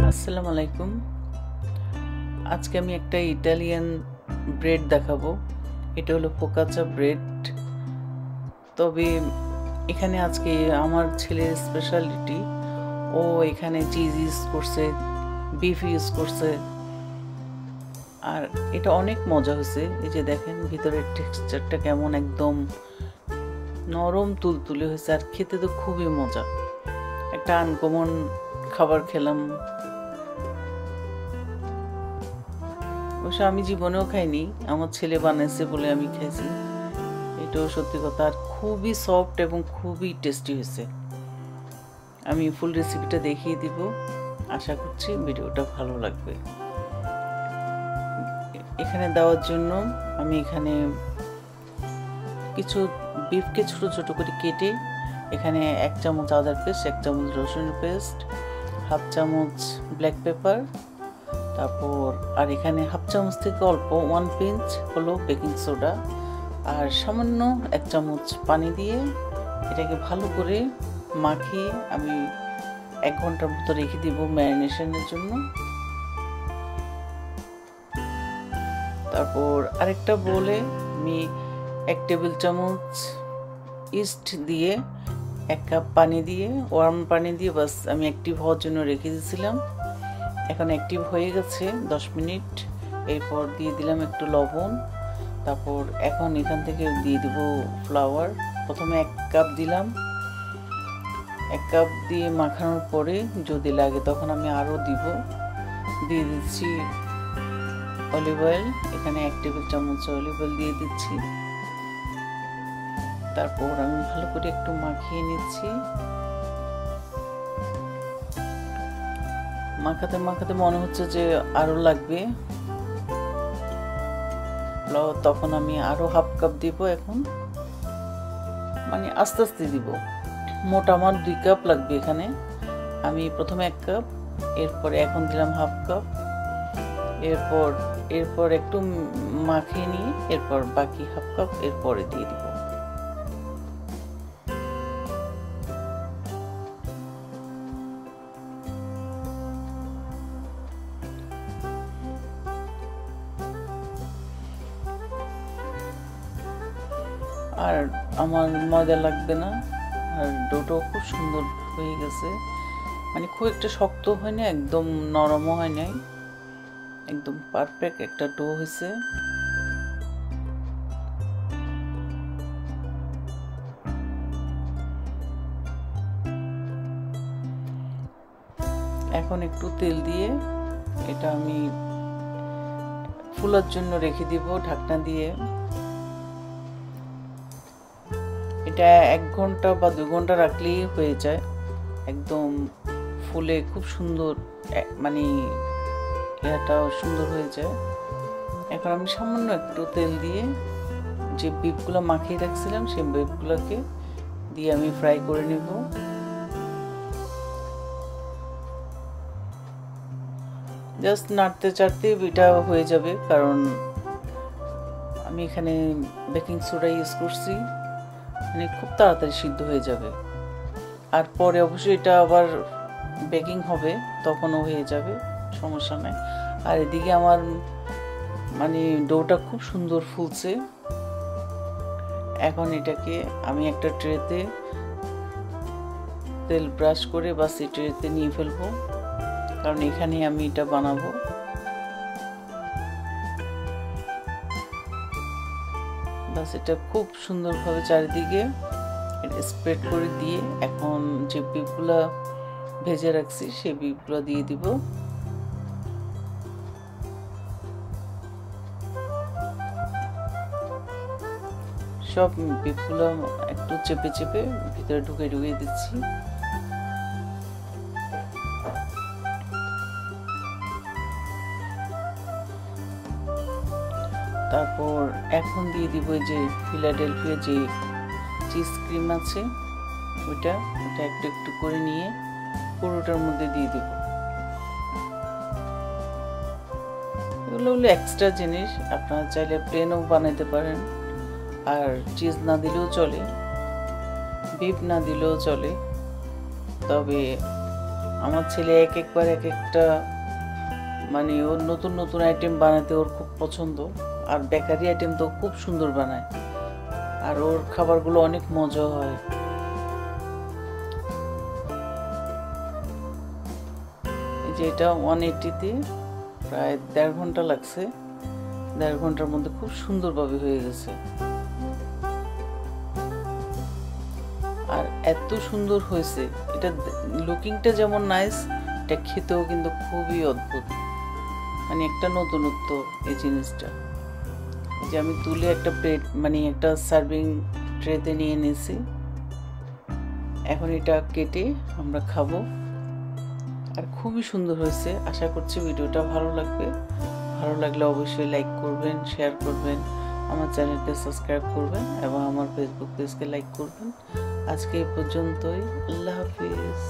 আসসালামু আলাইকুম। আজকে আমি একটা ইটালিয়ান ব্রেড দেখাবো। এটা হলো ফোকাচা ব্রেড। তবে এখানে আজকে আমার ছেলের স্পেশালিটি, ও এখানে চিজ ইউজ করছে, বিফ ইউজ করছে, আর এটা অনেক মজা হয়েছে। এই যে দেখেন ভিতরের টেক্সচারটা কেমন, একদম নরম তুলতুলে হয়েছে, আর খেতে তো খুবই মজা। একটা আনকমন খাবার খেলাম। অবশ্য আমি জীবনেও খাইনি, আমার ছেলে বানাইছে বলে আমি খাইছি। এটাও সত্যি কথা, আর খুবই সফট এবং খুবই টেস্টি হয়েছে। আমি ফুল রেসিপিটা দেখিয়ে দিব, আশা করছি ভিডিওটা ভালো লাগবে। এখানে দেওয়ার জন্য আমি এখানে কিছু বিফকে ছোট ছোট করে কেটে এখানে 1 চামচ আদার পেস্ট, 1 চামচ রসুনের পেস্ট, 1/2 চামচ ব্ল্যাক পেপার, তারপর আর এখানে 1/2 চামচ থেকে অল্প 1 পিঞ্চ হলো বেকিং সোডা, আর সামান্য 1 চামচ পানি দিয়ে এটাকে ভালো করে মাখিয়ে আমি 1 ঘন্টার মতো রেখে দিব ম্যারিনেশনের জন্য। তারপর আরেকটা বলে আমি 1 টেবিল চামচ ইস্ট দিয়ে 1 কাপ পানি দিয়ে, ওয়ার্ম পানি দিয়ে বাস আমি অ্যাক্টিভ হওয়ার জন্য রেখে দিয়েছিলাম। এখন অ্যাক্টিভ হয়ে গেছে 10 মিনিট। এরপর দিয়ে দিলাম একটু লবণ। তারপর এখন এখান থেকে দিয়ে দিব ফ্লাওয়ার। প্রথমে 1 কাপ দিলাম। 1 কাপ দিয়ে মাখানোর পরে যদি লাগে তখন আমি আরও দিব। দিয়ে দিচ্ছি অলিভ অয়েল, এখানে 1 টেবিল চামচ অলিভ অয়েল দিয়ে দিচ্ছি। তারপর আমি ভালো করে একটু মাখিয়ে নিচ্ছি। মাখাতে মাখাতে মনে হচ্ছে যে আরো লাগবে, তখন আমি আরো 1/2 কাপ দিব। এখন মানে আস্তে আস্তে দিব। মোট আমার 2 কাপ লাগবে এখানে। আমি প্রথমে 1 কাপ, এরপরে এখন দিলাম 1/2 কাপ, এরপর একটু মাখিয়ে নিয়ে এরপর বাকি 1/2 কাপ এরপরে দিয়ে দিব। আর আমার ময়দা লাগবে না, আর ডোটাও খুব সুন্দর হয়ে গেছে। মানে খুব একটা শক্ত হয় না, একদম নরমও হয় নাই, একদম পারফেক্ট একটা ডো হয়েছে। এখন একটু তেল দিয়ে এটা আমি ফুলার জন্য রেখে দিব ঢাকনা দিয়ে। এটা 1 ঘন্টা বা 2 ঘন্টা রাখলেই হয়ে যায়, একদম ফুলে খুব সুন্দর, মানে এটাও সুন্দর হয়ে যায়। এখন আমি সামান্য একটু তেল দিয়ে যে বিফগুলো মাখিয়ে রাখছিলাম সেই বিফগুলোকে দিয়ে আমি ফ্রাই করে নেব। জাস্ট নাড়তে চাড়তে এটা হয়ে যাবে, কারণ আমি এখানে বেকিং সোডা ইউজ করছি, মানে খুব তাড়াতাড়ি সিদ্ধ হয়ে যাবে। আর পরে অবশ্যই এটা আবার বেকিং হবে, তখনও হয়ে যাবে, সমস্যা নাই। আর এদিকে আমার মানে ডোটা খুব সুন্দর ফুলছে। এখন এটাকে আমি একটা ট্রেতে তেল ব্রাশ করে বা সেই ট্রেতে নিয়ে ফেলবো, কারণ এখানে আমি এটা বানাবো। বাস এটা খুব সুন্দরভাবে চারিদিকে স্প্রেড করে দিয়ে এখন যে বিফগুলো ভেজে রাখছি সেই বিফগুলো দিয়ে দিব। সব বিফগুলো একটু চেপে চেপে ভিতরে ঢুকিয়ে দিচ্ছি। তারপর এখন দিয়ে দিব যে ফিলাডেলফিয়া যে চিজ ক্রিম আছে ওটা একটু একটু করে নিয়ে পুরোটার মধ্যে দিয়ে দিব। এগুলো হলো এক্সট্রা জিনিস, আপনারা চাইলে প্লেনও বানাতে পারেন, আর চিজ না দিলেও চলে, বিফ না দিলেও চলে। তবে আমার ছেলে এক একবার এক একটা মানে ওর নতুন নতুন আইটেম বানাতে ওর খুব পছন্দ, আর বেকারি আইটেম তো খুব সুন্দর বানায়, আর ওর খাবারগুলো অনেক মজা হয়। এই যে এটা 180-তে প্রায় 1.5 ঘন্টা লাগছে, 1.5 ঘন্টার মধ্যে খুব সুন্দরভাবে হয়ে গেছে। আর এত সুন্দর হয়েছে, এটা লুকিংটা যেমন নাইস, এটা খেতেও কিন্তু খুবই অদ্ভুত, মানে একটা নতুনত্ব এই জিনিসটা। যে আমি তুলে একটা প্লেট মানে একটা সার্ভিং ট্রেতে নিয়ে নিয়েছি, এখন এটা কেটে আমরা খাবো। আর খুবই সুন্দর হয়েছে, আশা করছি ভিডিওটা ভালো লাগবে। ভালো লাগলে অবশ্যই লাইক করবেন, শেয়ার করবেন, আমার চ্যানেলকে সাবস্ক্রাইব করবেন এবং আমার ফেসবুক পেজকে লাইক করবেন। আজকে এই পর্যন্তই, আল্লাহ হাফিজ।